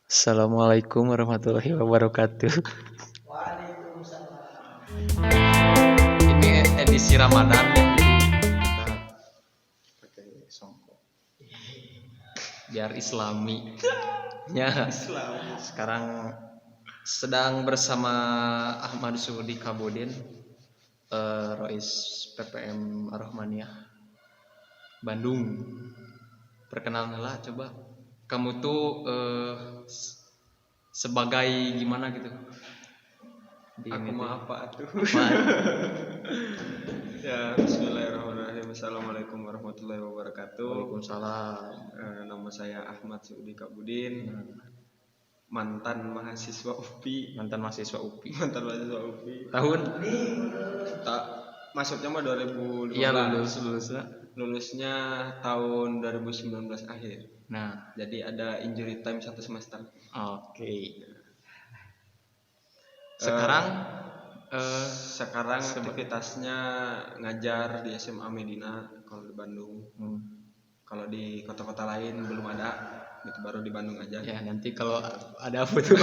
Assalamualaikum warahmatullahi wabarakatuh. Ini edisi Ramadan ya, jadi kita pakai songkok biar Islami. Ya, sekarang sedang bersama Ahmad Sudi Kabudin, Rois PPM Ar-Rahmaniyah Bandung. Perkenalanlah coba. Kamu tuh sebagai gimana gitu? Aku mah apa tuh? Apa? Ya, bismillahirrahmanirrahim. Assalamualaikum warahmatullahi wabarakatuh. Waalaikumsalam. Nama saya Ahmad Sudi Kabudin, mantan mahasiswa UPI. Mantan mahasiswa UPI. Tahun? Tak, masuknya mah 2015. Iya, lulusnya. Lulusnya tahun 2019 akhir. Nah, jadi ada injury time 1 semester. Oke. Sekarang aktivitasnya ngajar di SMA Medina kalau di Bandung. Kalau di kota-kota lain belum ada, itu baru di Bandung aja. Ya, nanti kalau ada foto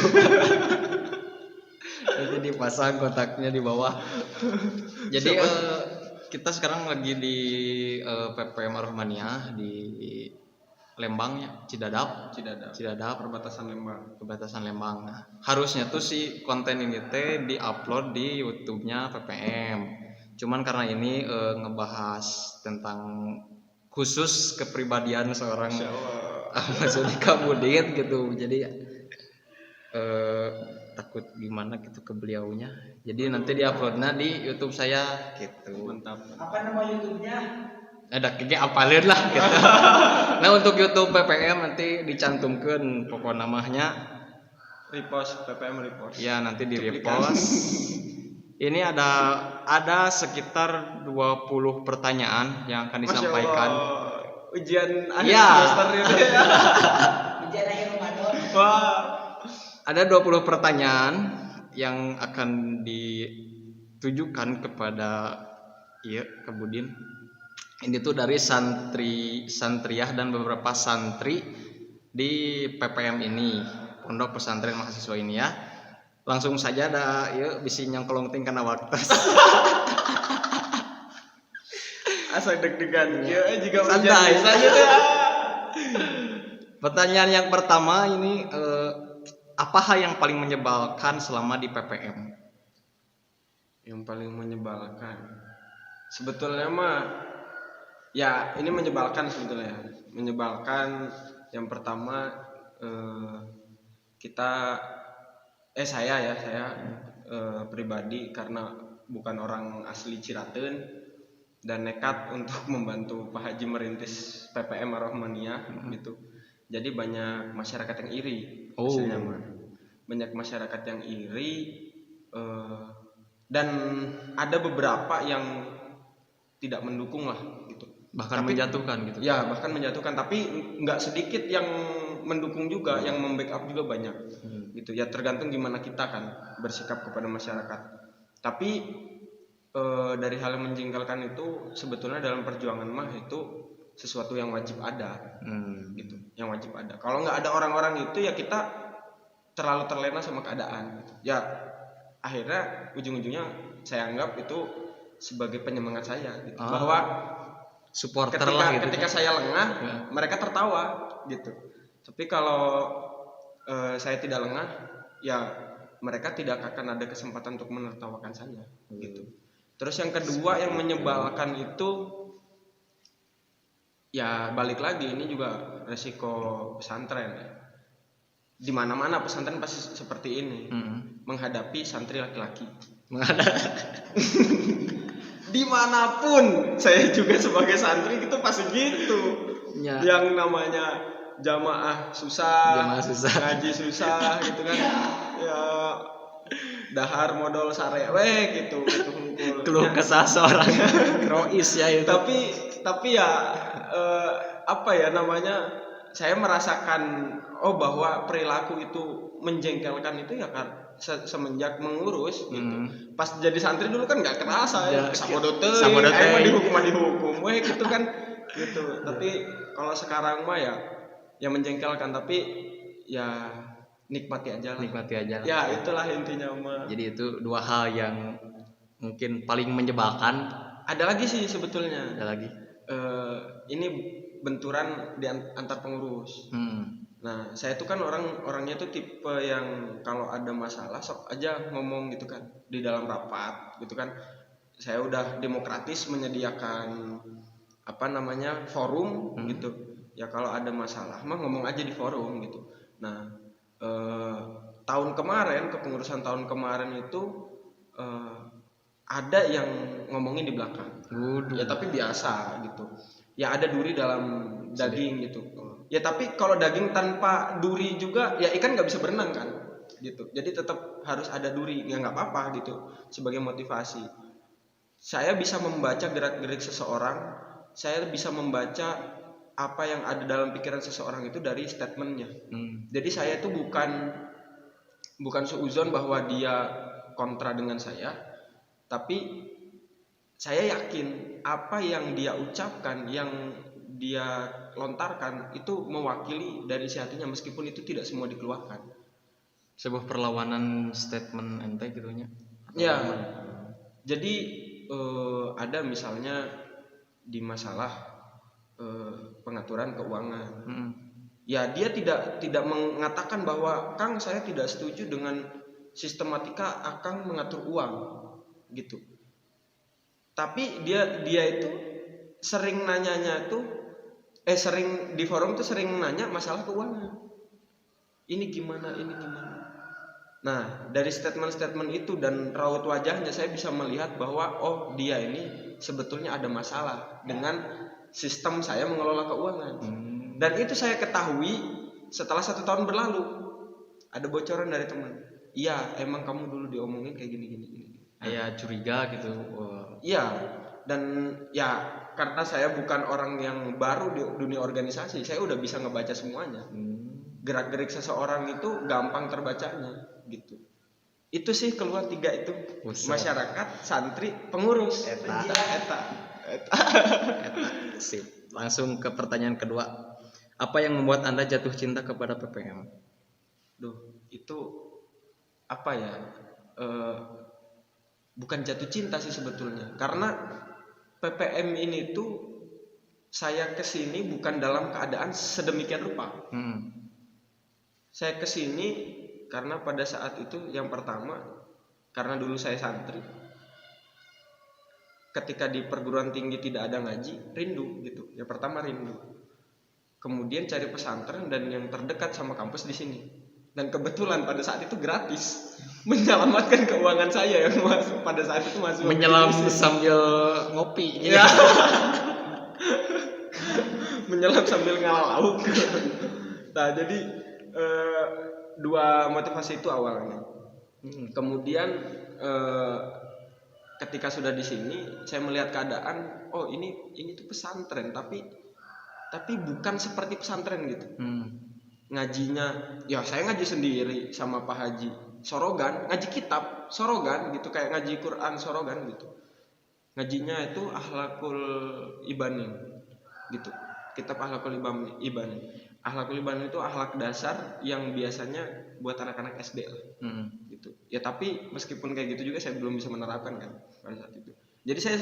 nanti dipasang kontaknya di bawah. Jadi kita sekarang lagi di PPM Ar-Rahmaniyah di Lembang ya, Cidadap, perbatasan Lembang. Nah, harusnya tuh si konten ini teh di-upload di YouTube-nya PPM. Cuman karena ini ngebahas tentang khusus kepribadian seorang Ahmad Sudi Kabudin gitu. Jadi takut gimana gitu ke beliaunya. Jadi nanti di-uploadnya di YouTube saya gitu. Mantap. Apa nama YouTube-nya? Ada kayak apalin lah gitu. Nah, untuk YouTube PPM nanti dicantumkan pokok namanya PPM repost. Ya, nanti di repost. Ini ada sekitar 20 pertanyaan yang akan disampaikan. Ujian akhir ya. Semester ini ya. Ujian akhir Ramadan. Wah. Ada 20 pertanyaan yang akan ditujukan kepada Kabudin. Ini tuh dari santriah dan beberapa santri di PPM ini, Pondok Pesantren Mahasiswa ini ya. Langsung saja bisi nyangkolong ting kana waktu. Asa deg-degan. Ya juga santai saja deh. Pertanyaan yang pertama ini apa hal yang paling menyebalkan selama di PPM? Yang paling menyebalkan sebetulnya mah ya ini menyebalkan sebetulnya. Menyebalkan yang pertama saya pribadi karena bukan orang asli Ciraten dan nekat untuk membantu Pak Haji merintis PPM Ar-Rahmaniyah gitu. Jadi banyak masyarakat yang iri. Hasilnya mah banyak masyarakat yang iri dan ada beberapa yang tidak mendukung lah gitu. Bahkan menjatuhkan gitu. Ya, bahkan menjatuhkan, tapi nggak sedikit yang mendukung juga, yang membackup juga banyak. Gitu. Ya tergantung gimana kita kan bersikap kepada masyarakat. Tapi dari hal yang menjengkelkan itu sebetulnya dalam perjuangan mah itu sesuatu yang wajib ada. Gitu. Yang wajib ada. Kalau nggak ada orang-orang itu ya kita terlalu terlena sama keadaan. Ya akhirnya ujung-ujungnya saya anggap itu sebagai penyemangat saya gitu. Bahwa supporter lah gitu. Ketika saya lengah, mereka tertawa gitu. Tapi kalau saya tidak lengah, ya mereka tidak akan ada kesempatan untuk menertawakan saya gitu. Terus yang kedua yang menyebalkan itu ya balik lagi, ini juga resiko pesantren ya. Di mana-mana pesantren pasti seperti ini. Menghadapi santri laki-laki. Dimanapun saya juga sebagai santri itu pasti gitu ya. Yang namanya jamaah susah, ngaji susah gitu kan ya, dahar modal sarewe gitu keluh kesah seorang rois ya itu. Tapi ya apa ya namanya, saya merasakan bahwa perilaku itu menjengkelkan itu ya kan semenjak mengurus gitu. Pas jadi santri dulu kan nggak kerasa ya, samodoteuing dihukum gitu kan gitu. Tapi kalau sekarang mah ya menjengkelkan, tapi ya nikmati aja lah. Nikmati aja. Ya itulah intinya mah. Jadi itu dua hal yang mungkin paling menyebalkan. Ada lagi sih sebetulnya. Ada lagi. Ini benturan di antar pengurus. Nah, saya tuh kan orangnya tuh tipe yang kalau ada masalah sok aja ngomong gitu kan di dalam rapat gitu kan. Saya udah demokratis menyediakan forum gitu. Ya kalau ada masalah mah ngomong aja di forum gitu. Nah, tahun kemarin kepengurusan tahun kemarin itu ada yang ngomongin di belakang. Ya tapi biasa gitu. Ya ada duri dalam daging gitu. Ya tapi kalau daging tanpa duri juga ya ikan nggak bisa berenang kan gitu. Jadi tetap harus ada duri. Ya nggak apa-apa gitu sebagai motivasi. Saya bisa membaca gerak-gerik seseorang. Saya bisa membaca apa yang ada dalam pikiran seseorang itu dari statementnya. Jadi saya itu bukan suuzon bahwa dia kontra dengan saya, tapi saya yakin apa yang dia ucapkan, yang dia lontarkan itu mewakili dari isi hatinya meskipun itu tidak semua dikeluarkan. Sebuah perlawanan statement ente gitunya. Ya. Jadi ada misalnya di masalah pengaturan keuangan. Ya dia tidak mengatakan bahwa Kang saya tidak setuju dengan sistematika Akang mengatur uang gitu. Tapi dia itu sering nanyanya tuh sering di forum tuh sering nanya masalah keuangan. Ini gimana? Nah, dari statement-statement itu dan raut wajahnya saya bisa melihat bahwa oh dia ini sebetulnya ada masalah dengan sistem saya mengelola keuangan. Dan itu saya ketahui setelah 1 tahun berlalu. Ada bocoran dari teman. Iya, emang kamu dulu diomongin kayak gini. Kayak curiga gitu. Iya, dan ya karena saya bukan orang yang baru di dunia organisasi, saya udah bisa ngebaca semuanya. Gerak-gerik seseorang itu gampang terbacanya gitu. Itu sih keluar 3 itu. Masyarakat, santri, pengurus. Eta. Sip. Langsung ke pertanyaan kedua. Apa yang membuat Anda jatuh cinta kepada PPM? Itu apa ya? Bukan jatuh cinta sih sebetulnya. Karena PPM ini tuh saya kesini bukan dalam keadaan sedemikian rupa. Saya kesini karena pada saat itu yang pertama karena dulu saya santri. Ketika di perguruan tinggi tidak ada ngaji, rindu gitu. Yang pertama rindu. Kemudian cari pesantren dan yang terdekat sama kampus di sini. Dan kebetulan pada saat itu gratis, menyelamatkan keuangan saya yang pada saat itu masih menyelam sambil ngopi. Ya. Menyelam sambil ngalah lauk. Nah jadi 2 motivasi itu awalnya. Kemudian ketika sudah di sini saya melihat keadaan, oh ini tuh pesantren tapi bukan seperti pesantren gitu. Ngajinya ya saya ngaji sendiri sama Pak Haji Sorogan, ngaji kitab Sorogan gitu, kayak ngaji Quran Sorogan gitu. Ngajinya itu Akhlakul Ibanin gitu. Kitab Akhlakul Ibanin. Akhlakul Ibanin itu akhlak dasar yang biasanya buat anak-anak SD gitu. Ya tapi meskipun kayak gitu juga saya belum bisa menerapkan kan pada saat itu. Jadi saya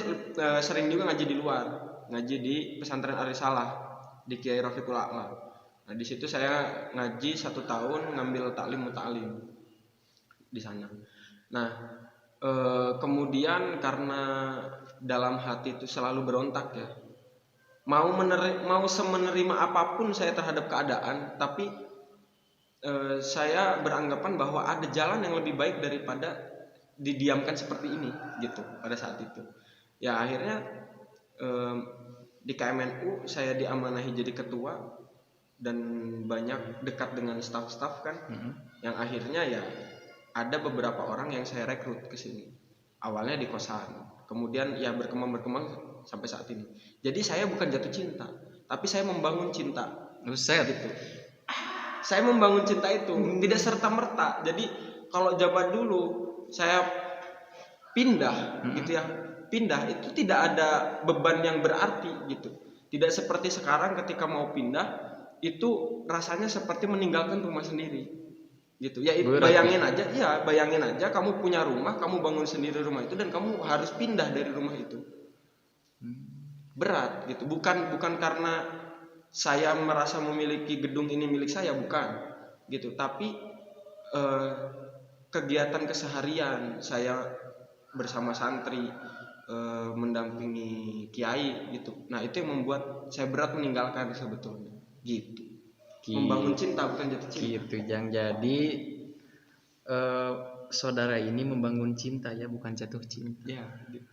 sering juga ngaji di luar, ngaji di pesantren Arisalah di Kiai Rafiqul A'la. Nah di situ saya ngaji 1 tahun ngambil taklim muta'alim di sana. Nah kemudian karena dalam hati itu selalu berontak ya, mau semenerima apapun saya terhadap keadaan, tapi saya beranggapan bahwa ada jalan yang lebih baik daripada didiamkan seperti ini gitu pada saat itu. Ya akhirnya di KMNU saya diamanahi jadi ketua dan banyak dekat dengan staf-staf kan, yang akhirnya ya ada beberapa orang yang saya rekrut ke sini. Awalnya di kosan, kemudian ya berkembang sampai saat ini. Jadi saya bukan jatuh cinta, tapi saya membangun cinta. Gitu. Saya membangun cinta itu tidak serta merta. Jadi kalau zaman dulu saya pindah gitu ya, pindah itu tidak ada beban yang berarti gitu. Tidak seperti sekarang ketika mau pindah itu rasanya seperti meninggalkan rumah sendiri gitu ya. Berat, Bayangin aja kamu punya rumah, kamu bangun sendiri rumah itu dan kamu harus pindah dari rumah itu. Berat gitu, bukan karena saya merasa memiliki gedung ini milik saya, bukan gitu, tapi kegiatan keseharian saya bersama santri, mendampingi kiai gitu, nah itu yang membuat saya berat meninggalkan sebetulnya gitu. Membangun cinta bukan jatuh cinta gitu Jang. Jadi saudara ini membangun cinta ya, bukan jatuh cinta ya gitu.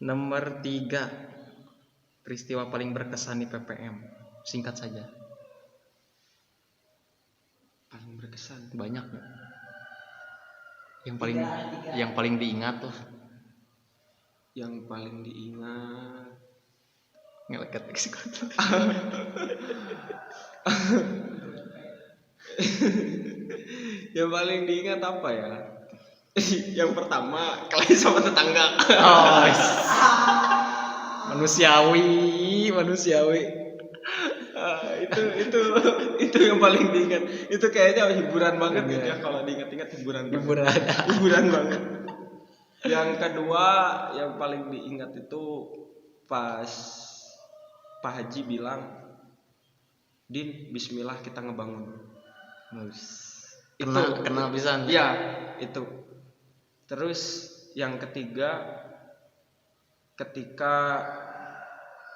Nomor 3, peristiwa paling berkesan di PPM, singkat saja. Paling berkesan Banyak nggak? Yang paling diingat lah. yang paling diingat Ngelekat eksekutor. yang paling diingat apa ya? Yang pertama kelahi sama tetangga. Oh, manusiawi. Itu yang paling diingat. Itu kayaknya hiburan banget ya kalau diingat-ingat, hiburan banget. Yang kedua yang paling diingat itu pas Pak Haji bilang, Din, bismillah kita ngebangun. Kenal pisan. Iya, itu. Terus yang ketiga ketika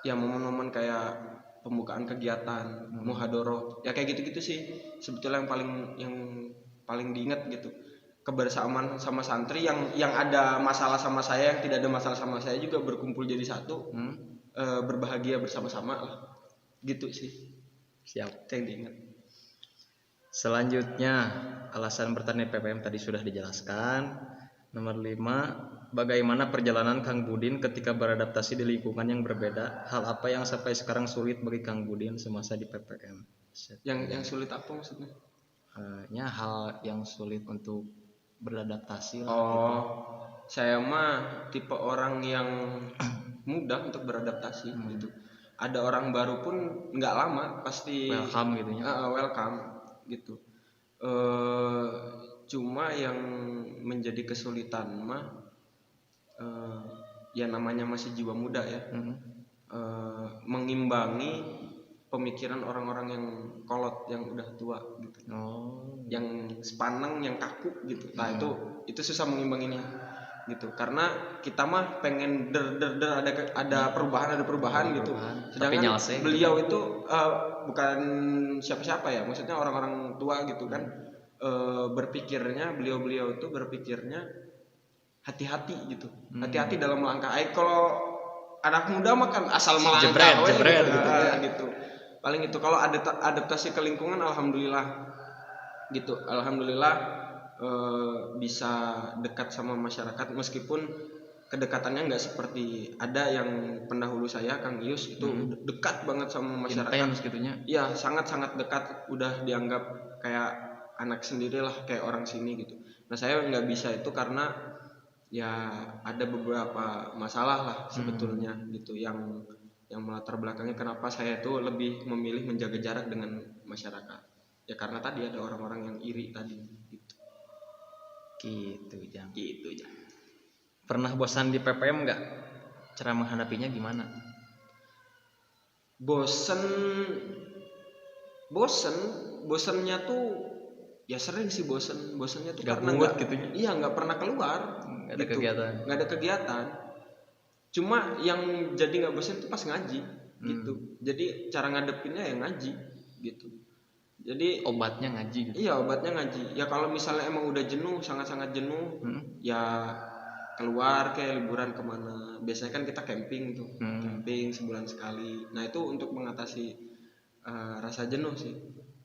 ya momen-momen kayak pembukaan kegiatan, muhadoroh, ya kayak gitu-gitu sih sebetulnya yang paling diingat gitu. Kebersamaan sama santri yang ada masalah sama saya, yang tidak ada masalah sama saya juga berkumpul jadi satu, berbahagia bersama-sama lah, gitu sih. Siap. Yang diingat. Selanjutnya, alasan bertani PPM tadi sudah dijelaskan. Nomor 5, bagaimana perjalanan Kang Budin ketika beradaptasi di lingkungan yang berbeda? Hal apa yang sampai sekarang sulit bagi Kang Budin semasa di PPM? Yang sulit apa maksudnya? Hal yang sulit untuk beradaptasi lah. Oh, saya mah tipe orang yang mudah untuk beradaptasi gitu. Ada orang baru pun nggak lama pasti Welcome gitu ya. Welcome gitu. Cuma yang menjadi kesulitan mah ya namanya masih jiwa muda ya, mengimbangi pemikiran orang-orang yang kolot, yang udah tua gitu, yang sepaneng, yang kaku gitu. Nah itu susah mengimbanginya gitu, karena kita mah pengen ada perubahan gitu. Sedangkan beliau itu bukan siapa-siapa ya, maksudnya orang-orang tua gitu kan. Beliau itu berpikirnya hati-hati gitu, hati-hati dalam melangkah. Kalau anak muda mah kan asal melangkah jebret gitu. Paling itu kalau adaptasi ke lingkungan, alhamdulillah gitu, bisa dekat sama masyarakat, meskipun kedekatannya nggak seperti ada yang pendahulu saya, Kang Ius itu dekat banget sama masyarakat. Intens gitunya. Iya, sangat dekat, udah dianggap kayak anak sendiri lah, kayak orang sini gitu. Nah saya nggak bisa itu karena ya ada beberapa masalah lah sebetulnya gitu, yang melatar belakangnya kenapa saya tuh lebih memilih menjaga jarak dengan masyarakat. Ya karena tadi ada orang-orang yang iri tadi gitu. Gitu Jang. Pernah bosan di PPM nggak? Cara menghadapinya gimana? Bosennya tuh ya sering sih bosennya tuh Gak karena nggak pernah keluar, nggak ada kegiatan. Cuma yang jadi nggak bosen tuh pas ngaji gitu. Jadi cara ngadepinnya ya ngaji gitu. Jadi obatnya ngaji gitu. Iya, obatnya ngaji. Ya kalau misalnya emang udah jenuh, sangat jenuh, ya keluar kayak liburan kemana. Biasanya kan kita camping tuh, camping sebulan sekali. Nah itu untuk mengatasi rasa jenuh sih.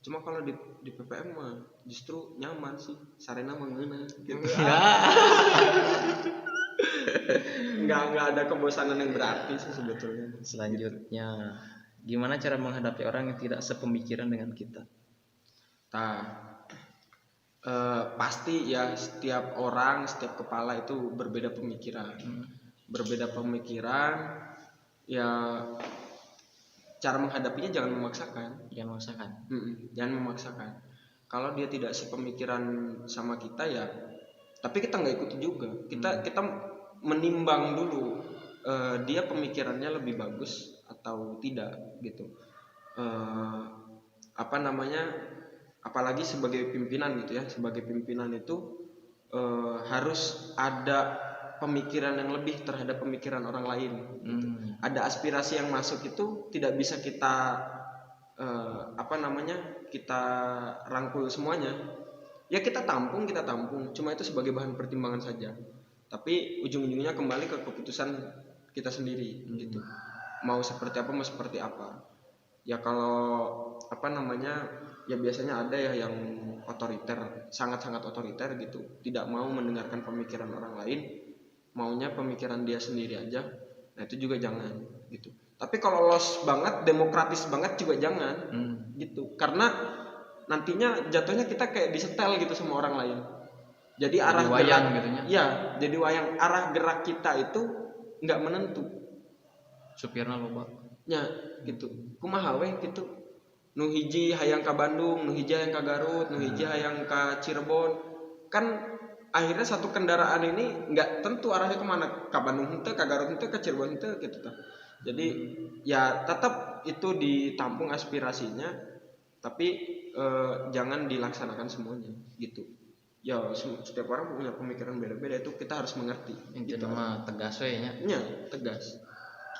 Cuma kalau di PPM mah justru nyaman sih, sarena mengeuna gitu. Nggak ada kebosanan yang berarti sih sebetulnya. Selanjutnya, gimana cara menghadapi orang yang tidak sepemikiran dengan kita? Pasti ya setiap orang, setiap kepala itu berbeda pemikiran. Ya cara menghadapinya jangan memaksakan. Jangan memaksakan. kalau dia tidak sepemikiran sama kita ya, tapi kita nggak ikut juga. Kita menimbang dulu dia pemikirannya lebih bagus atau tidak gitu. Apa namanya, apalagi sebagai pimpinan gitu ya, sebagai pimpinan itu harus ada pemikiran yang lebih terhadap pemikiran orang lain gitu. Ada aspirasi yang masuk itu tidak bisa kita apa namanya, kita rangkul semuanya ya, kita tampung, cuma itu sebagai bahan pertimbangan saja, tapi ujung-ujungnya kembali ke keputusan kita sendiri gitu, mau seperti apa ya. Kalau apa namanya ya, biasanya ada ya yang otoriter, sangat-sangat otoriter gitu, tidak mau mendengarkan pemikiran orang lain, maunya pemikiran dia sendiri aja. Nah itu juga jangan gitu. Tapi kalau los banget, demokratis banget juga jangan gitu, karena nantinya jatuhnya kita kayak disetel gitu sama orang lain. Jadi arah wayang gerak, gitunya. ya jadi wayang, arah gerak kita itu nggak menentu. Supirna loba. Ya gitu. Kumaha we gitu. Nu hiji hayang ka Bandung, nu hiji hayang ka Garut, nu hiji hayang ka Cirebon. Kan akhirnya satu kendaraan ini nggak tentu arahnya kemana, ka Bandung henteu, ka Garut henteu, ka Cirebon henteu gitu tah. Jadi ya tetap itu ditampung aspirasinya, tapi jangan dilaksanakan semuanya gitu. Ya setiap orang punya pemikiran beda-beda, itu kita harus mengerti. Intinya mah tegas we nya. Ya, tegas.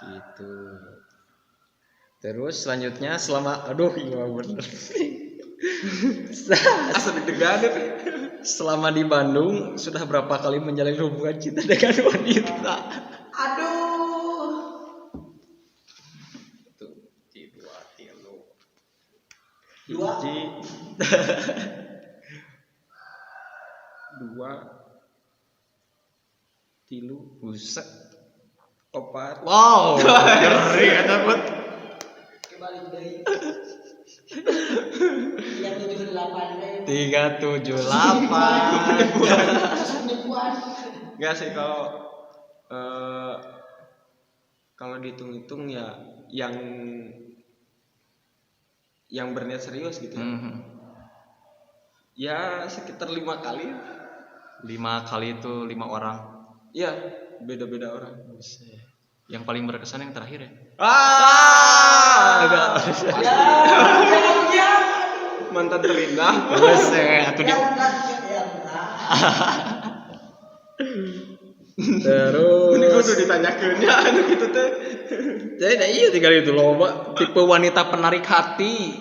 Gitu. Terus selanjutnya selama iya bener. Asa deg-degan deh. Selama di Bandung sudah berapa kali menjalin hubungan cinta dengan wanita? Aduh. Tuh, dua tilu. Dua. Hiji. Dua. Tilu. Buset. Opat. Wow, ngeri eta put. Kembali dari yang 78 378. penipuan. Enggak sih, kalau dihitung-hitung ya yang berniat serius gitu ya. Ya sekitar 5 kali. 5 kali itu 5 orang. Ya, beda-beda orang. Yang paling berkesan yang terakhir ya. Agak Ya. mantan terindah. Buset, atuh di. Terus Ini kudu ditanyakeun ya anu kitu teh. jadi nah iya tinggal itu loba tipe wanita penarik hati.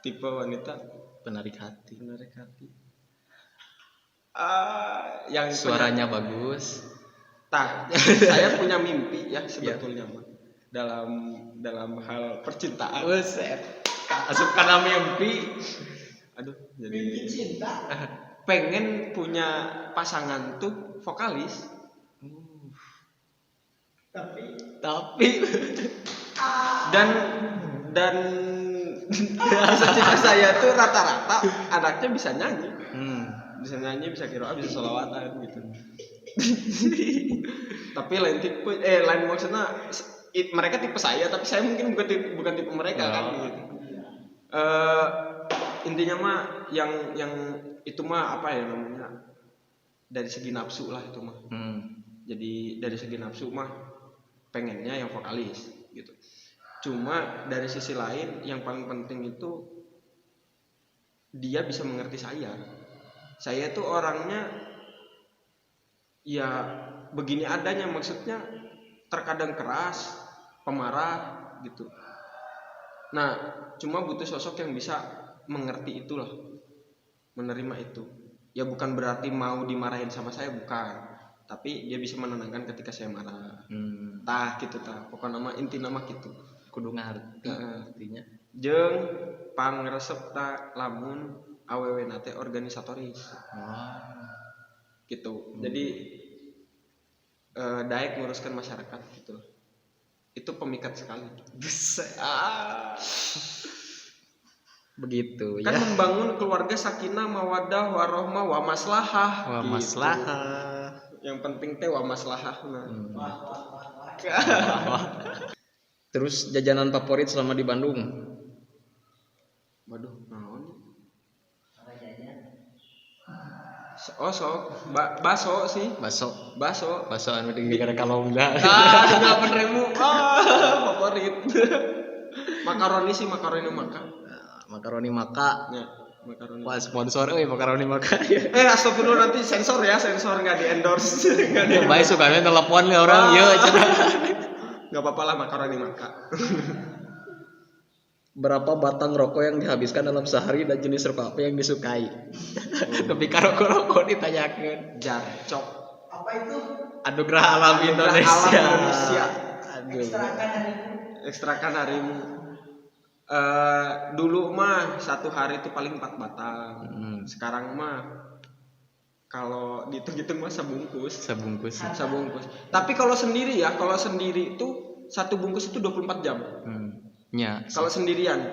Tipe wanita Penarik hati. Yang Suaranya bagus. saya punya mimpi ya sebetulnya mah dalam hal percintaan. Buset. Asup kana mimpi. Aduh, jadi Mimpi cinta. pengen punya pasangan tuh vokalis. Tapi Dan cita-cita saya tuh rata-rata anaknya bisa nyanyi. Bisa qiraah, bisa sholawatan gitu. Tapi lain maksudnya mereka tipe saya, tapi saya mungkin bukan tipe mereka kan gitu. Intinya mah yang itu mah apa ya namanya, dari segi nafsu lah itu mah. Jadi dari segi nafsu mah pengennya yang vokalis gitu. Cuma dari sisi lain yang paling penting itu dia bisa mengerti saya. Saya tuh orangnya ya begini adanya, maksudnya terkadang keras, pemarah gitu. Nah, cuma butuh sosok yang bisa mengerti itulah, menerima itu. Ya bukan berarti mau dimarahin sama saya, bukan. Tapi dia bisa menenangkan ketika saya marah. Gitu pokoknya nama inti nama gitu. Kudu ngarti artinya. Jeung pangresep lamun awewena teh organisatoris. Gitu. Jadi daek nguruskan masyarakat gitu. Itu pemikat sekali. Begitu Kan ya. membangun keluarga sakinah mawaddah warahmah wa maslahah. Maslahah. Yang penting teh wa maslahah. Terus jajanan favorit selama di Bandung? Waduh, naon Sok baso sih. Baso. Baso. Baso anu di gara kalau enggak. 8.000. Favorit. Makaroni sih, makaroni maka. Makaroni maka. Ya, makaroni. Wah, sponsor makaroni maka. Astagfirullah, nanti sensor enggak di endorse. Enggak di. Baik sukanya telepon nih orang, ya cenah. Enggak apa-apa lah makaroni maka. Berapa batang rokok yang dihabiskan dalam sehari dan jenis rokok apa yang disukai? Ketika rokok ditanyakan. Jarcok. Apa itu? Anugerah Alam Indonesia. Alam Indonesia. Aduh. Ekstrakan hari ini. Ekstrakan harimu. Dulu mah satu hari itu paling 4 batang. Sekarang mah kalau dihitung-hitung mah sebungkus. Sebungkus. Tapi kalau sendiri itu satu bungkus itu 24 jam. Ya. Kalau sendirian.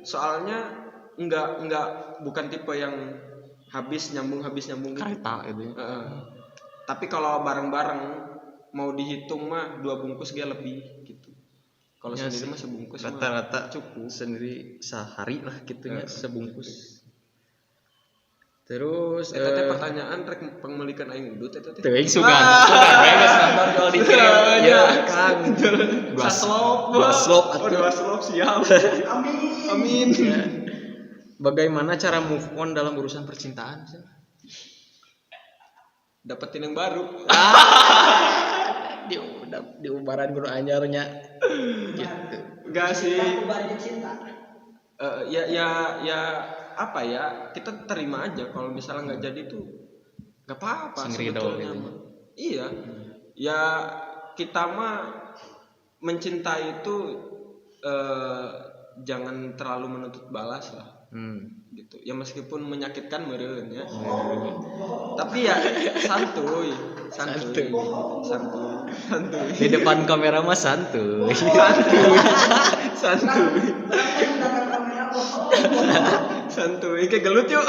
Soalnya enggak bukan tipe yang habis nyambung gitu. Kereta itu. Tapi kalau bareng-bareng mau dihitung mah 2 bungkus dia lebih gitu. Kalau Ya sendiri sih. mah sebungkus Rata-rata cukup. sendiri sehari lah gitunya sebungkus. Terus Eta teh pertanyaan rek pemilikan aing udut eta teh. teuing sugan we geus nonton kalau dikirim. Ya Kang. Dua slop atuh. siap. Amin. Ya. Bagaimana cara move on dalam urusan percintaan? Dapetin yang baru. Di umbaran gunung anyarnya gitu. Enggak sih. Aku balik cinta. Ya apa ya, kita terima aja kalau misalnya nggak jadi tuh nggak apa-apa Sengridol sebetulnya gitu. mah. Iya. Ya kita mah mencintai itu jangan terlalu menuntut balas lah. Gitu. Ya meskipun menyakitkan meureun ya. Tapi ya santuy. Di depan kamera mah santuy. Santuy kayak gelut yuk.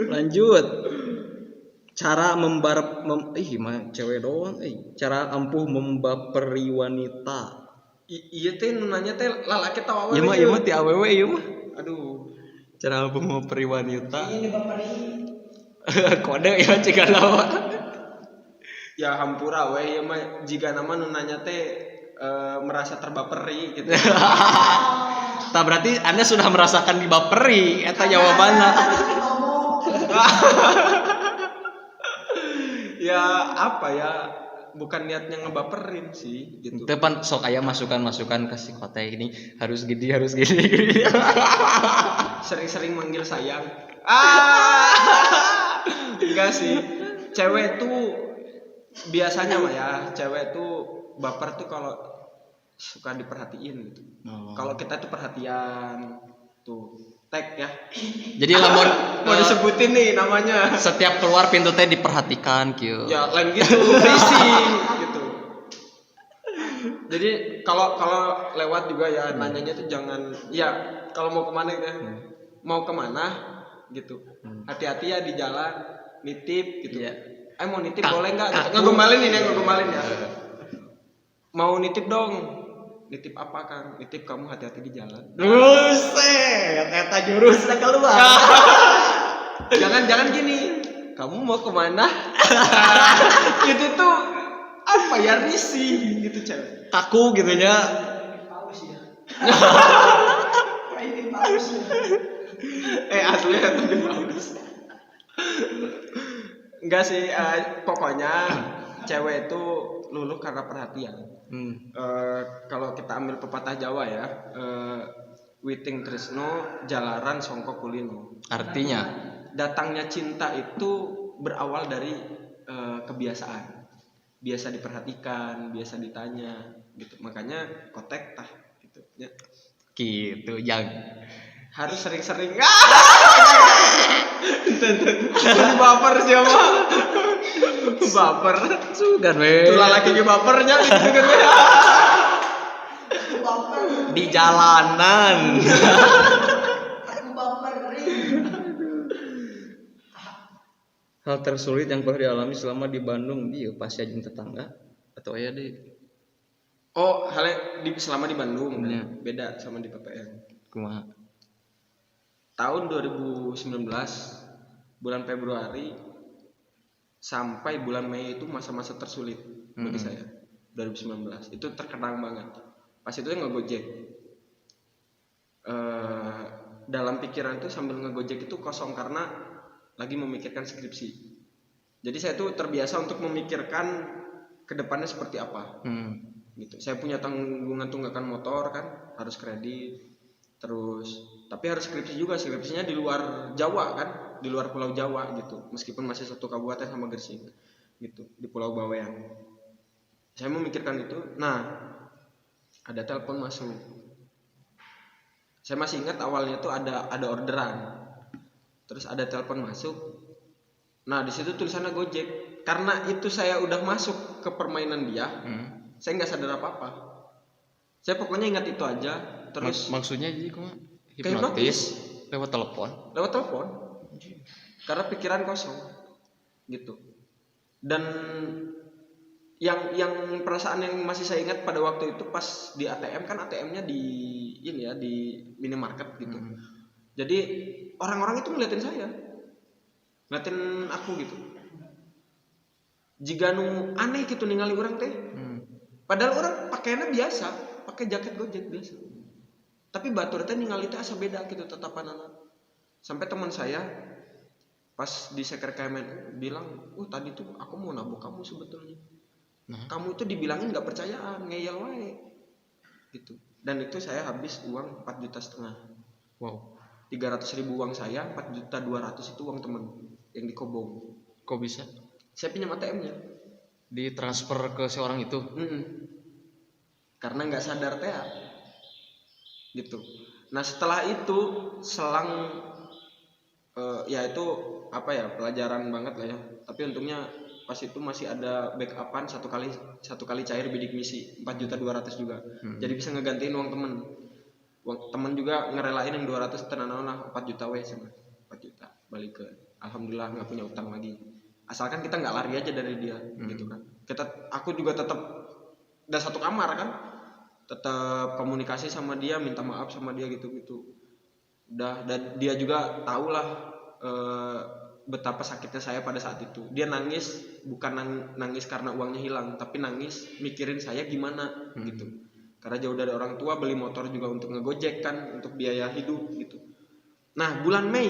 Lanjut. Cara cewek doang. Cara ampuh membaperi wanita. Iya teh nanya teh lalaki tawa Ieu mah ti awewe ieu mah. Aduh. Cara ampuh membaperi wanita. Ini bapak ini. Kode ya cika lawa. Ya hampura we ieu mah jiga nama nu nanya teh merasa terbaperi gitu. Tah berarti Anda sudah merasakan dibaperi eta jawabanna. Ya apa ya, bukan niatnya ngebaperin sih gitu. Depan sok aya masukan-masukan ke psikote ini harus gini. Sering-sering manggil sayang. Enggak sih. Cewek tuh biasanya mah ya, cewek tuh baper tuh kalau suka diperhatiin gitu. Kalau kita tuh perhatian tuh tag ya. Jadi lamun Mau disebutin nih namanya. setiap keluar pintu teh diperhatikan kieu. Ya lain gitu, risih gitu. Jadi kalau lewat juga ya nanyanya tuh jangan ya kalau mau kemana gitu. Mau kemana gitu. Hati-hati ya di jalan, nitip gitu. Iya. Mau nitip boleh enggak? Gitu. Ngegombalin ya. Mau nitip dong. Nitip apa Kang? Nitip kamu hati-hati di jalan. Buset, eta jurusna keluar. Jangan gini. Kamu mau kemana? Itu tuh apa ya, risih gitu cewek. Kaku gitu nya. Paus ya. Ini paus ya. Asli itu bagus. Enggak sih, pokoknya cewek itu luluh karena perhatian. Kalau kita ambil pepatah Jawa ya, witing tresno jalaran songko kulino. Artinya Datangnya cinta itu berawal dari kebiasaan, biasa diperhatikan, biasa ditanya, gitu. Makanya kotek tah, gitu. Ya. gitu yang Harus sering-sering. Baper siapa? Baper. sugan we. Tuh laki ge bapernya gitu kan. Aku baper. Di jalanan. Aku baper kering. Hal tersulit yang pernah dialami selama di Bandung dia pas jeung tetangga atau aya deui. Oh, halnya selama di Bandung Iya. beda sama di PPN. Kumaha? tahun 2019 bulan Februari sampai bulan Mei itu masa-masa tersulit bagi saya. 2019 itu terkenang banget. Pas itu ngegojek. Dalam pikiran itu sambil ngegojek itu kosong karena lagi memikirkan skripsi. Jadi saya tuh terbiasa untuk memikirkan kedepannya seperti apa. Gitu. Saya punya tunggakan motor kan, harus kredit. Terus tapi harus skripsi juga, skripsinya di luar Jawa kan, di luar Pulau Jawa gitu. Meskipun masih satu kabupaten sama Gresik gitu, di Pulau Bawean. Saya memikirkan itu. Nah, ada telepon masuk. Saya masih ingat awalnya tuh ada orderan. Terus ada telepon masuk. Nah, di situ tulisannya Gojek. Karena itu saya udah masuk ke permainan dia. Saya nggak sadar apa-apa. Saya pokoknya ingat itu aja. Terus maksudnya jadi kok hipnotis lewat telepon. Lewat telepon. Karena pikiran kosong. Gitu. Dan yang perasaan yang masih saya ingat pada waktu itu pas di ATM kan, ATM-nya di ini ya, di minimarket gitu. Jadi orang-orang itu ngeliatin saya, ngeliatin aku gitu. Jika nu aneh gitu ningali orang teh. Padahal orang pakaiannya biasa, pakai jaket Gojek biasa. Tapi batur teh ningali teh asa beda gitu tatapanana. Sampai teman saya pas di Seker KMN bilang, tadi tuh aku mau nabok kamu sebetulnya. Kamu itu dibilangin nggak percayaan, ngeyel wae gitu. Dan itu saya habis uang 4,5 juta. Wow. 300.000 uang saya, 4,2 juta itu uang temen yang dikobong. Kok bisa? Saya pinjam ATM-nya. Ditransfer ke seorang itu? Karena nggak sadar teh gitu. Nah setelah itu selang ya itu apa ya, pelajaran banget lah ya. Tapi untungnya pas itu masih ada backupan satu kali cair bidik misi 4,2 juta juga. Jadi bisa ngegantiin uang temen. Uang temen juga ngerelain yang 200 tenanan lah 4 juta weh sama 4 juta balik ke, alhamdulillah nggak punya utang lagi. Asalkan kita nggak lari aja dari dia gitu kan. Aku juga tetap udah satu kamar kan, tetap komunikasi sama dia, minta maaf sama dia gitu-gitu. Udah, dan dia juga tahu lah betapa sakitnya saya pada saat itu. Dia nangis bukan nangis karena uangnya hilang, tapi nangis mikirin saya gimana gitu. Karena jauh dari orang tua, beli motor juga untuk ngegojek kan, untuk biaya hidup gitu. Nah bulan Mei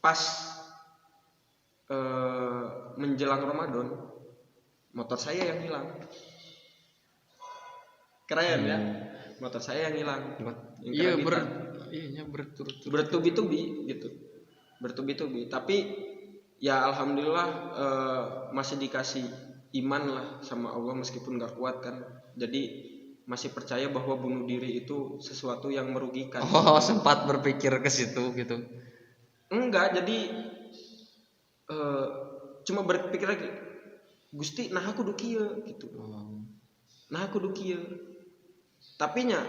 pas menjelang Ramadan, motor saya yang hilang. Keren ya, motor saya yang hilang. Iya berturut-turut, bertubi-tubi gitu, bertubi-tubi. Tapi ya alhamdulillah masih dikasih iman lah sama Allah meskipun gak kuat kan. Jadi masih percaya bahwa bunuh diri itu sesuatu yang merugikan. Oh, sempat berpikir ke situ gitu? Enggak, jadi cuma berpikir lagi, Gusti, nah aku dukia gitu. Nah aku dukia. Tapi nya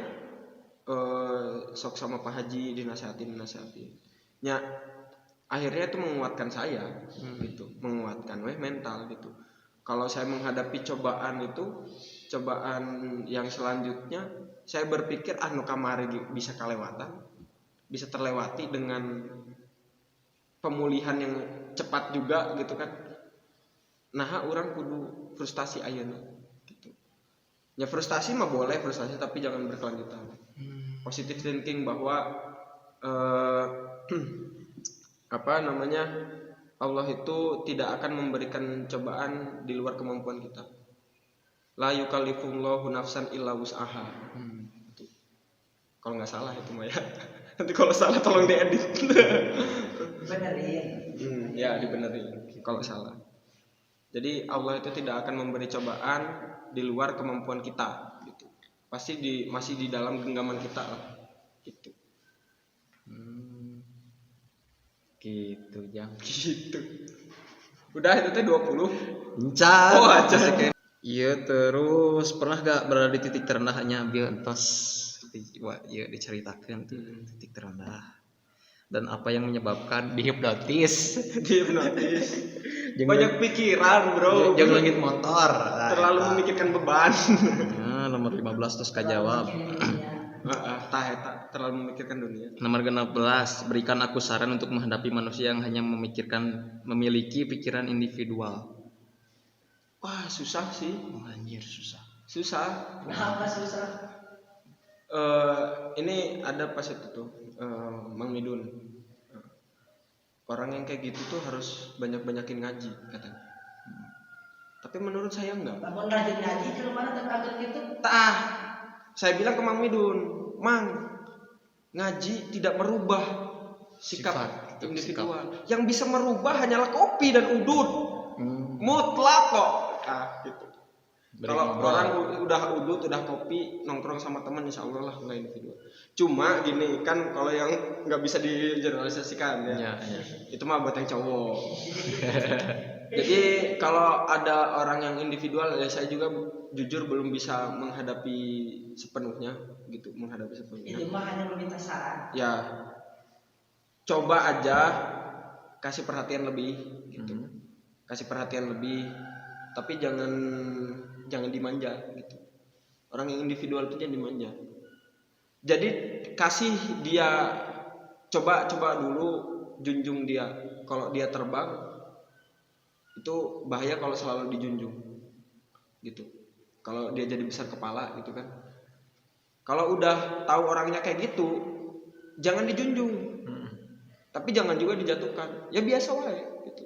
sok sama Pak Haji dinasehatin. Nya akhirnya itu menguatkan saya gitu, menguatkan mental gitu. Kalau saya menghadapi cobaan yang selanjutnya, saya berpikir nu kamari bisa kalewatan, bisa terlewati dengan pemulihan yang cepat juga gitu kan. Nah orang kudu frustasi ayeuna gitu. Ya frustasi mah boleh frustasi, tapi jangan berkelanjutan. Positive thinking bahwa Allah itu tidak akan memberikan cobaan di luar kemampuan kita. La yukallifullahu nafsan illa wus'aha. Kalau nggak salah itu mah ya. Nanti kalau salah tolong diedit. Benerin. Ya dibenerin kalau salah. Jadi Allah itu tidak akan memberi cobaan di luar kemampuan kita gitu. Pasti masih di dalam genggaman kita lah gitu. Gitu Jang. Gitu. Udah itu teh 20. Encan. Oh aja sih. Iya, terus pernah gak berada di titik terendahnya biar entos iya diceritakan tuh titik terendah dan apa yang menyebabkan dihipnotis. Banyak pikiran bro. Jangan langit motor. Terlalu memikirkan beban. Nomor 15 terus kajawab. Tah eta terlalu memikirkan dunia. Nomor 16, berikan aku saran untuk menghadapi manusia yang hanya memiliki pikiran individual. Wah, susah sih. Oh, anjir susah. Susah. Kenapa susah? Ini ada pas itu tuh Mang Midun. Orang yang kayak gitu tuh harus banyak-banyakin ngaji katanya. Tapi menurut saya enggak. Namun rajin ngaji ke mana terkaget gitu? Tah, saya bilang ke Mang Midun, Mang, ngaji tidak merubah sikap Sifat, individual. Yang bisa merubah hanyalah kopi dan udut. Hmm. Mutlak kok. Ah, gitu. Beri Kalau ngobrol. orang udah udut, udah kopi, nongkrong sama teman, insya Allah lah nggak individual. Cuma gini kan, kalau yang nggak bisa digeneralisasikan ya, Ya. itu mah buat yang cowok. Jadi kalau ada orang yang individual, ya saya juga jujur belum bisa menghadapi sepenuhnya, gitu, menghadapi sepenuhnya. Itu mah hanya meminta saran. Ya, coba aja kasih perhatian lebih, gitu, kasih perhatian lebih, tapi jangan dimanja, gitu. Orang yang individual itu jangan dimanja. Jadi kasih dia, coba dulu junjung dia. Kalau dia terbang itu bahaya kalau selalu dijunjung, gitu. Kalau dia jadi besar kepala, gitu kan. Kalau udah tahu orangnya kayak gitu, jangan dijunjung, tapi jangan juga dijatuhkan. Ya biasa wae, gitu.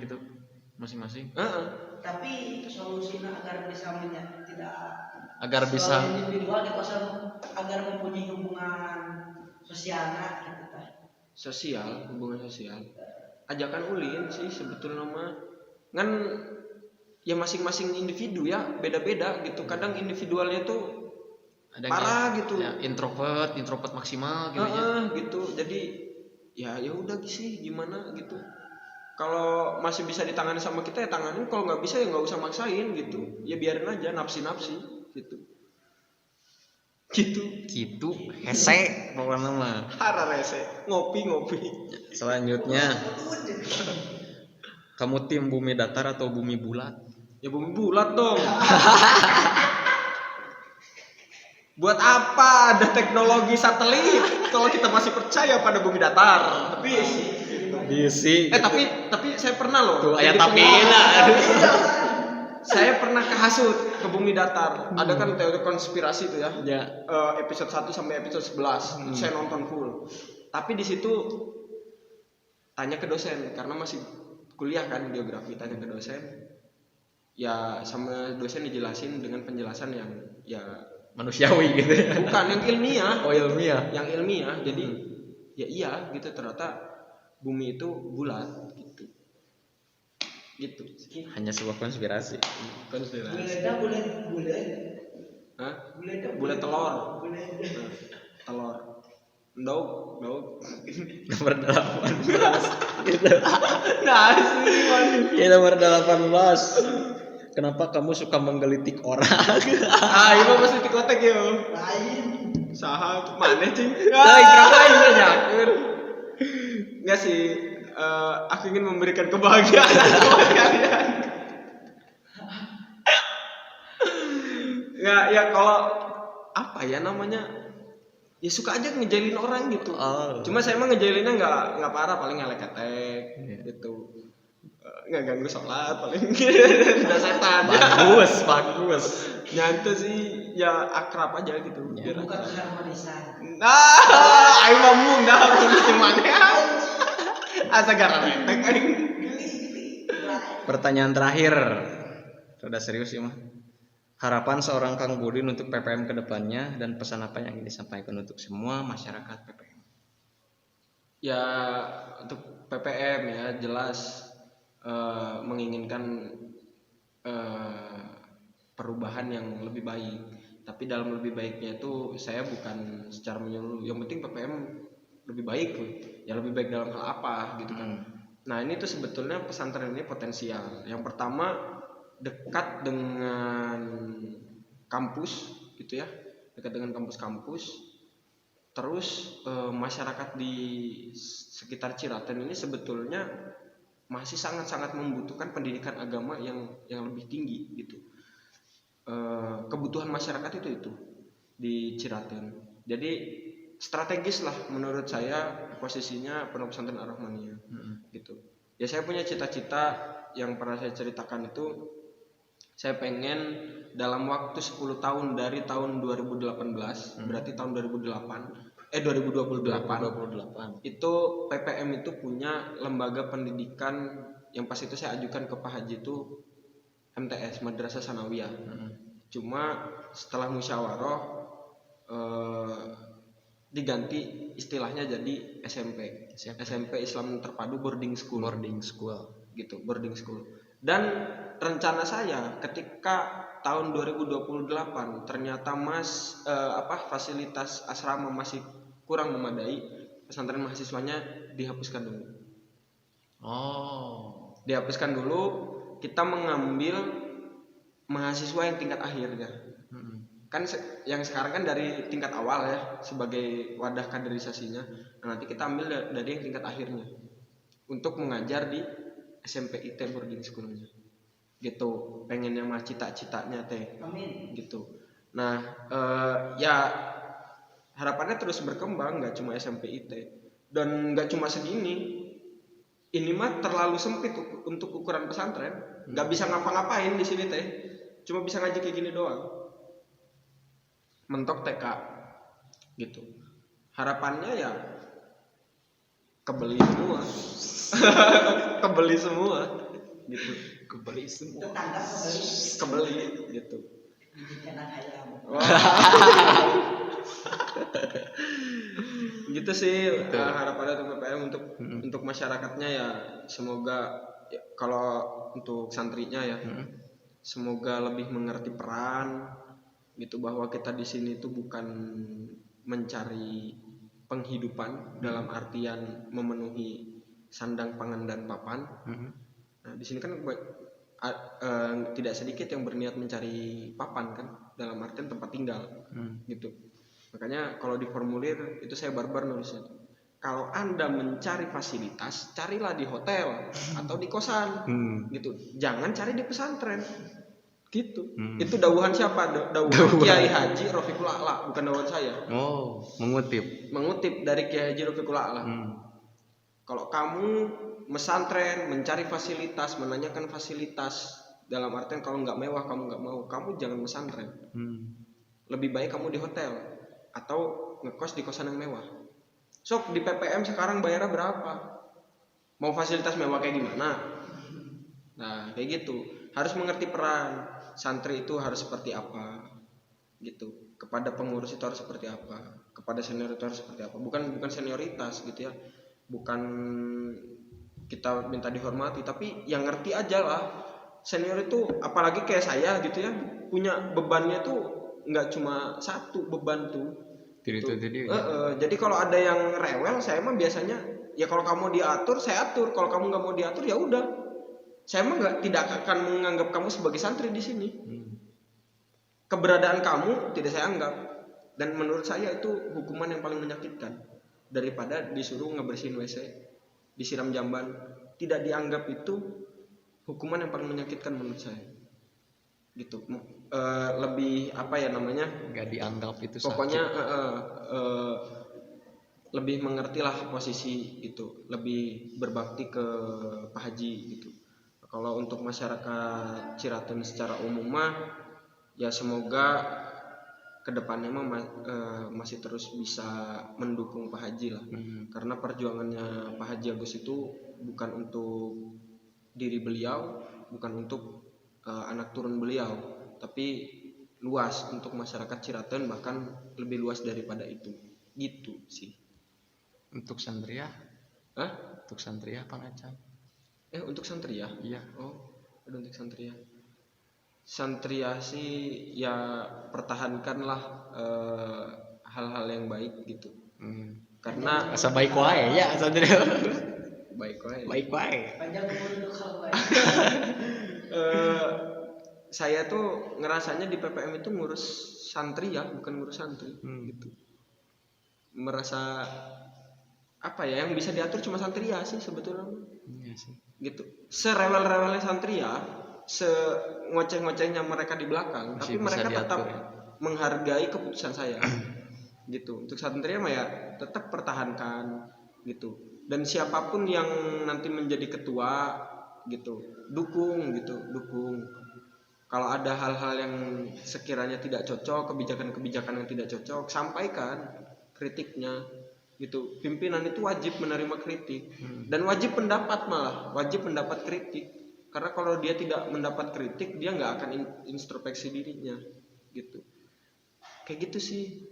gitu masing-masing. Tapi solusinya agar bisa tidak Agar bisa individual gitu, agar mempunyai hubungan sosial gitu kan. Sosial, hubungan sosial. Ajakan ulin sih sebetulnya mah. Kan ya masing-masing individu ya beda-beda gitu. Kadang individualnya tuh ada parah yang, gitu. Ya, introvert maksimal gitu ya. Gitu. Jadi ya udah sih gimana gitu. Kalau masih bisa ditangani sama kita ya tanganin, kalau nggak bisa ya nggak usah maksain gitu. Ya biarin aja nafsi gitu. Gitu hese pokoknya mah. Hara rese, ngopi. Selanjutnya, kamu tim bumi datar atau bumi bulat? Ya bumi bulat dong. Buat apa ada teknologi satelit kalau kita masih percaya pada bumi datar? Bisi. Tapi saya pernah loh. Tuh ayat jadi tapi saya pernah kehasut ke bumi datar. Ada kan teori konspirasi itu ya. Ya. Episode 1 sampai episode 11 itu saya nonton full. Tapi di situ tanya ke dosen karena masih kuliah kan geografi, tanya ke dosen. Ya sama dosen dijelasin dengan penjelasan yang ya manusiawi gitu ya. bukan yang ilmiah. Oh ilmiah. Yang ilmiah. Jadi ya iya gitu, ternyata bumi itu bulat gitu. Hanya sebuah konspirasi. Bulat. Hah? Bulat telur. Telur. Daug. Nomor 18. Gitu. Nah, sih. Ya, nomor 18. Kenapa kamu suka menggelitik orang? Ini mah pasti dikotek yo. Lain. Saha tuh mana cing? Berapa ini nyakur? Enggak sih. Aku ingin memberikan kebahagiaan buat kalian. Ya kalau apa ya namanya, ya suka aja ngejailin orang gitu. Cuma saya emang ngejailinnya nggak parah, paling ngelek-ketek gitu, nggak ganggu sholat paling. Udah setan. Bagus. Nyantai sih ya, akrab aja gitu. Ya. Bukan keharmonisan. Nah, ayo ngomong dah gimana? Asa gara-gara. Pertanyaan terakhir. Sudah serius ya mah. Harapan seorang Kang Budin untuk PPM ke depannya dan pesan apa yang ingin disampaikan untuk semua masyarakat PPM? Ya untuk PPM ya jelas menginginkan perubahan yang lebih baik. Tapi dalam lebih baiknya itu saya bukan secara menyeluruh. Yang penting PPM lebih baik, ya lebih baik dalam hal apa gitu kan. Nah ini tuh sebetulnya pesantren ini potensial. Yang pertama dekat dengan kampus gitu ya, dekat dengan kampus-kampus. Terus masyarakat di sekitar Ciraten ini sebetulnya masih sangat-sangat membutuhkan pendidikan agama yang lebih tinggi gitu. Kebutuhan masyarakat itu di Ciraten. Jadi strategis lah menurut saya posisinya Pondok Pesantren Ar-Rahmaniyah gitu. Ya saya punya cita-cita yang pernah saya ceritakan itu, saya pengen dalam waktu 10 tahun dari tahun 2018 berarti tahun 2028 itu PPM itu punya lembaga pendidikan yang pas itu saya ajukan ke Pak Haji itu MTS, Madrasah Sanawiyah. Cuma setelah musyawarah diganti istilahnya jadi SMP Islam Terpadu Boarding School gitu, boarding school. Dan rencana saya ketika tahun 2028 ternyata fasilitas asrama masih kurang memadai, pesantren mahasiswanya dihapuskan dulu. Dihapuskan dulu, kita mengambil mahasiswa yang tingkat akhirnya. Kan yang sekarang kan dari tingkat awal ya sebagai wadah kaderisasinya. Nah, nanti kita ambil dari yang tingkat akhirnya untuk mengajar di SMP IT boarding schoolnya. Gitu, pengennya mah cita-citanya teh. Amin. Gitu. Nah, ya harapannya terus berkembang, nggak cuma SMP IT dan nggak cuma segini. Ini mah terlalu sempit untuk ukuran pesantren, nggak bisa ngapa-ngapain di sini teh, cuma bisa ngaji kayak gini doang. Mentok TK gitu. Harapannya ya kebeli semua. Kebeli semua gitu. Tetangga Kebeli gitu. didikan anak ayam. Gitu sih harapannya untuk PPM untuk masyarakatnya ya, semoga ya, kalau untuk santrinya ya semoga lebih mengerti peran gitu, bahwa kita di sini itu bukan mencari penghidupan dalam artian memenuhi sandang pangan dan papan. Nah, di sini kan tidak sedikit yang berniat mencari papan kan, dalam artian tempat tinggal gitu. Makanya kalau diformulir itu saya barbar nulisnya. Kalau Anda mencari fasilitas, carilah di hotel atau di kosan gitu. Jangan cari di pesantren. Gitu. Itu dawuhan siapa? Dawuhan Kiai Haji Rofiqul A'la, bukan dawuhan saya. Mengutip dari Kiai Haji Rofiqul A'la. Kalau kamu mesantren, mencari fasilitas, menanyakan fasilitas, dalam artian kalau nggak mewah kamu nggak mau, kamu jangan mesantren. Lebih baik kamu di hotel atau ngekos di kosan yang mewah. Sok di PPM sekarang bayarnya berapa? Mau fasilitas mewah kayak gimana? Nah kayak gitu. Harus mengerti peran santri itu harus seperti apa gitu, kepada pengurus itu harus seperti apa, kepada senior itu harus seperti apa. Bukan senioritas gitu ya, bukan kita minta dihormati, tapi yang ngerti aja lah. Senior itu apalagi kayak saya gitu ya, punya bebannya tuh nggak cuma satu beban tuh. Jadi kalau ada yang rewel, saya mah biasanya ya kalau kamu diatur saya atur, kalau kamu nggak mau diatur ya udah. Saya mah tidak akan menganggap kamu sebagai santri di sini. Keberadaan kamu tidak saya anggap. Dan menurut saya itu hukuman yang paling menyakitkan daripada disuruh ngebersihin WC, disiram jamban. Tidak dianggap itu hukuman yang paling menyakitkan menurut saya. Gitu. Lebih apa ya namanya? Nggak dianggap itu. Pokoknya lebih mengertilah posisi itu, lebih berbakti ke Pak Haji gitu. Kalau untuk masyarakat Ciratun secara umum mah ya semoga kedepannya mah masih terus bisa mendukung Pak Haji lah. Karena perjuangannya Pak Haji Agus itu bukan untuk diri beliau, bukan untuk anak turun beliau, tapi luas untuk masyarakat Ciratun, bahkan lebih luas daripada itu. Gitu sih. Untuk santria? Untuk santria apa ngacan? Untuk santria? Iya. Ada untuk santria. Santria sih ya pertahankanlah hal-hal yang baik gitu. Karena asa baik wae ya santria. Baik wae. Panjang umur untuk hal baik. Saya tuh ngerasanya di PPM itu ngurus santri ya, bukan ngurus santri gitu. Merasa apa ya, yang bisa diatur cuma santri ya sih sebetulnya. Iya sih. Gitu. Serewel-rewelnya santri ya, ngoceh-ngocehnya mereka di belakang, tapi mereka tetap menghargai keputusan saya. gitu. Untuk Satria mah ya tetap pertahankan gitu, dan siapapun yang nanti menjadi ketua gitu dukung kalau ada hal-hal yang sekiranya tidak cocok, kebijakan-kebijakan yang tidak cocok, sampaikan kritiknya gitu. Pimpinan itu wajib menerima kritik dan wajib mendapat kritik, karena kalau dia tidak mendapat kritik dia nggak akan introspeksi dirinya gitu. Kayak gitu sih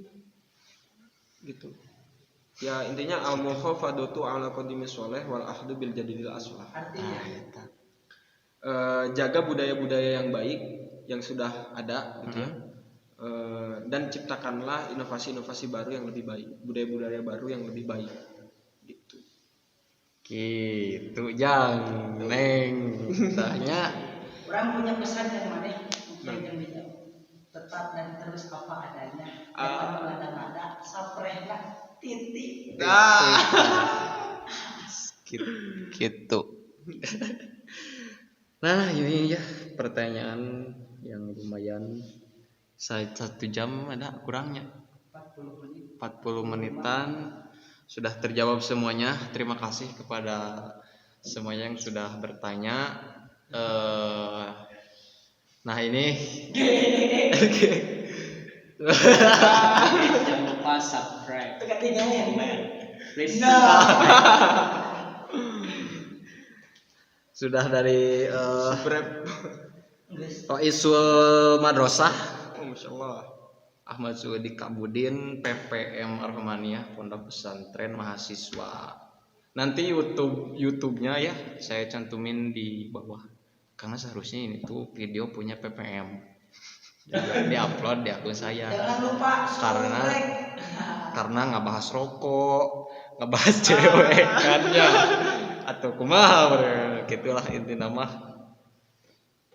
gitu ya, intinya al muhafadatu ala qadimi sholeh wal ahdu bil jadidil aslah. Artinya Jaga budaya-budaya yang baik yang sudah ada gitu ya. Dan ciptakanlah inovasi-inovasi baru yang lebih baik, budaya-budaya baru yang lebih baik gitu. Gitu Jang Neng tanya orang punya pesan yang mana yang bisa tetap dan terus apa adanya, jangan mengada-ngada, saprehlah titik. gitu. Nah ini ya pertanyaan yang lumayan 1 jam ada kurangnya 40 menitan sudah terjawab semuanya. Terima kasih kepada semuanya yang sudah bertanya. Nah ini Jangan lupa subscribe. sudah dari Raisul Madrasah Masya Allah. Ahmad Suudi Kabudin PPM Arhmaniyah Pondok Pesantren Mahasiswa. Nanti YouTube-nya ya saya cantumin di bawah, karena seharusnya ini tuh video punya PPM juga diupload di akun saya. Jangan lupa karena nggak bahas rokok, nggak bahas cewek kan ya, atau kumaha gitulah inti nama.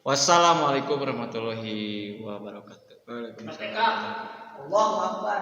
Wassalamualaikum warahmatullahi wabarakatuh. Waalaikumsalam. Allahu Akbar.